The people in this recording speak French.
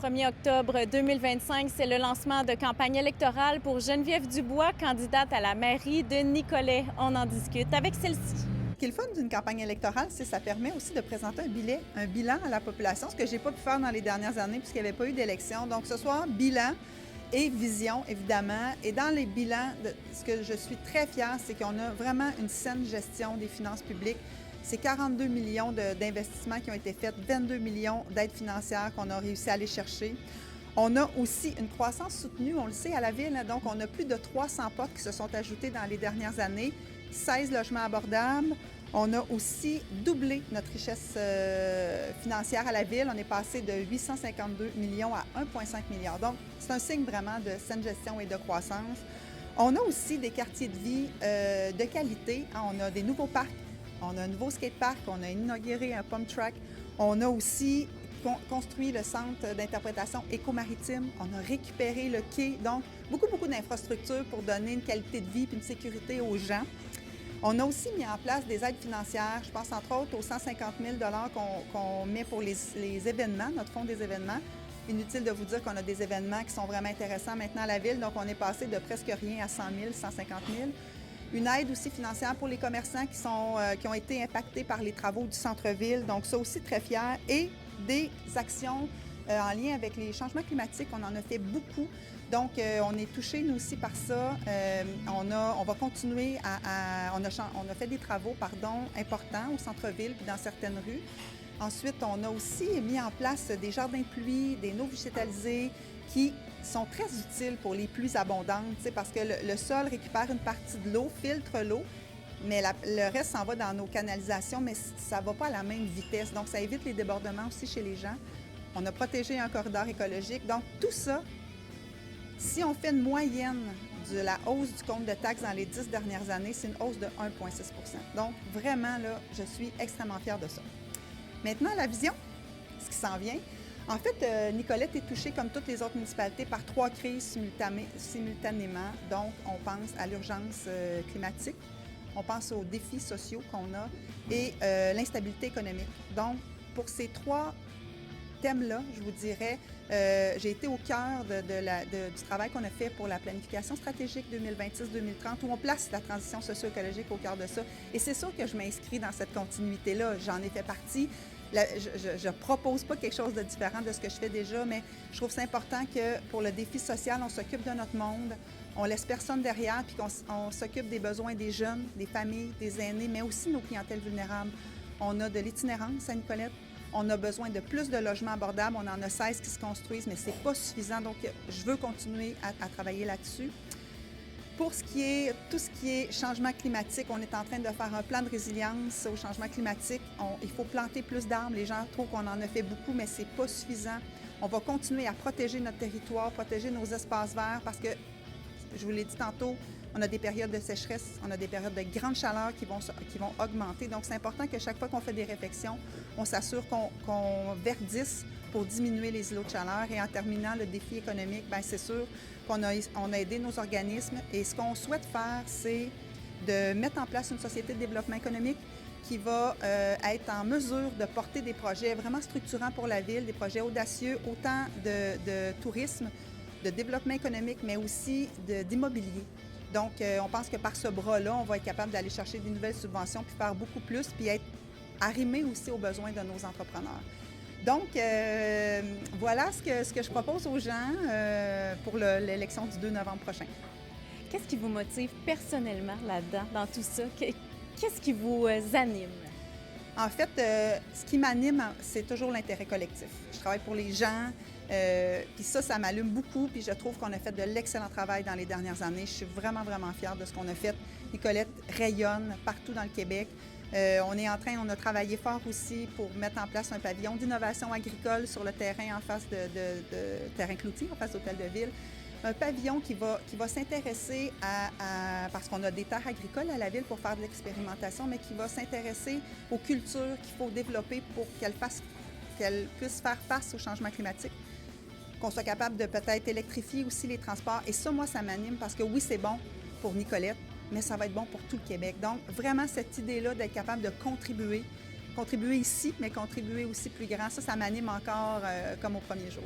1er octobre 2025, c'est le lancement de campagne électorale pour Geneviève Dubois, candidate à la mairie de Nicolet. On en discute avec celle-ci. Ce qui est le fun d'une campagne électorale, c'est que ça permet aussi de présenter un bilan à la population, ce que je n'ai pas pu faire dans les dernières années puisqu'il n'y avait pas eu d'élection. Donc, ce soir, bilan et vision, évidemment. Et dans les bilans, ce que je suis très fière, c'est qu'on a vraiment une saine gestion des finances publiques. C'est 42 millions d'investissements qui ont été faits, 22 millions d'aides financières qu'on a réussi à aller chercher. On a aussi une croissance soutenue, on le sait, à la ville. Donc, on a plus de 300 postes qui se sont ajoutés dans les dernières années, 16 logements abordables. On a aussi doublé notre richesse financière à la ville. On est passé de 852 millions à 1,5 milliard. Donc, c'est un signe vraiment de saine gestion et de croissance. On a aussi des quartiers de vie de qualité. On a des nouveaux parcs. On a un nouveau skatepark. On a inauguré un pump track. On a aussi construit le centre d'interprétation éco-maritime. On a récupéré le quai. Donc, beaucoup d'infrastructures pour donner une qualité de vie et une sécurité aux gens. On a aussi mis en place des aides financières. Je pense entre autres aux 150 000 qu'on met pour les événements, notre fonds des événements. Inutile de vous dire qu'on a des événements qui sont vraiment intéressants maintenant à la ville. Donc, on est passé de presque rien à 100 000, 150 000. Une aide aussi financière pour les commerçants qui ont été impactés par les travaux du centre-ville. Donc, ça aussi, très fier. Et des actions en lien avec les changements climatiques. On en a fait beaucoup. Donc, on est touchés, nous aussi, par ça. On va continuer on a fait des travaux, importants au centre-ville puis dans certaines rues. Ensuite, on a aussi mis en place des jardins de pluie, des nauves végétalisées qui sont très utiles pour les pluies abondantes, parce que le sol récupère une partie de l'eau, filtre l'eau, mais le reste s'en va dans nos canalisations, mais ça ne va pas à la même vitesse. Donc, ça évite les débordements aussi chez les gens. On a protégé un corridor écologique. Donc, tout ça, si on fait une moyenne de la hausse du compte de taxes dans les 10 dernières années, c'est une hausse de 1,6 %. Donc, vraiment, là, je suis extrêmement fière de ça. Maintenant, la vision, ce qui s'en vient. En fait, Nicolette est touchée, comme toutes les autres municipalités, par 3 crises simultanément. Donc, on pense à l'urgence climatique, on pense aux défis sociaux qu'on a et l'instabilité économique. Donc, pour ces 3 thèmes-là, je vous dirais, j'ai été au cœur du travail qu'on a fait pour la planification stratégique 2026-2030, où on place la transition socio-écologique au cœur de ça. Et c'est sûr que je m'inscris dans cette continuité-là. J'en ai fait partie. Je ne propose pas quelque chose de différent de ce que je fais déjà, mais je trouve c'est important que pour le défi social, on s'occupe de notre monde, on laisse personne derrière, puis qu'on s'occupe des besoins des jeunes, des familles, des aînés, mais aussi nos clientèles vulnérables. On a de l'itinérance à Nicolette. On a besoin de plus de logements abordables. On en a 16 qui se construisent, mais ce n'est pas suffisant. Donc, je veux continuer à travailler là-dessus. Pour tout ce qui est changement climatique, on est en train de faire un plan de résilience au changement climatique. Il faut planter plus d'arbres. Les gens trouvent qu'on en a fait beaucoup, mais ce n'est pas suffisant. On va continuer à protéger notre territoire, protéger nos espaces verts parce que, je vous l'ai dit tantôt, on a des périodes de sécheresse, on a des périodes de grande chaleur qui vont augmenter. Donc, c'est important que chaque fois qu'on fait des réflexions, on s'assure qu'on verdisse pour diminuer les îlots de chaleur. Et en terminant le défi économique, bien, c'est sûr qu'on a aidé nos organismes. Et ce qu'on souhaite faire, c'est de mettre en place une société de développement économique qui va être en mesure de porter des projets vraiment structurants pour la ville, des projets audacieux, autant de tourisme, de développement économique, mais aussi d'immobilier. Donc, on pense que par ce bras-là, on va être capable d'aller chercher des nouvelles subventions puis faire beaucoup plus, puis être arrimé aussi aux besoins de nos entrepreneurs. Donc, voilà ce que je propose aux gens pour l'élection du 2 novembre prochain. Qu'est-ce qui vous motive personnellement là-dedans, dans tout ça? Qu'est-ce qui vous anime? En fait, ce qui m'anime, c'est toujours l'intérêt collectif. Je travaille pour les gens, puis ça m'allume beaucoup, puis je trouve qu'on a fait de l'excellent travail dans les dernières années. Je suis vraiment fière de ce qu'on a fait. Nicolette rayonne partout dans le Québec. On a travaillé fort aussi pour mettre en place un pavillon d'innovation agricole sur le terrain en face de terrain Cloutier, en face d'Hôtel de Ville. Un pavillon qui va s'intéresser parce qu'on a des terres agricoles à la ville pour faire de l'expérimentation, mais qui va s'intéresser aux cultures qu'il faut développer pour qu'elles puissent faire face au changement climatique, qu'on soit capable de peut-être électrifier aussi les transports. Et ça, moi, ça m'anime parce que oui, c'est bon pour Nicolette, mais ça va être bon pour tout le Québec. Donc, vraiment, cette idée-là d'être capable de contribuer ici, mais contribuer aussi plus grand, ça m'anime encore comme au premier jour.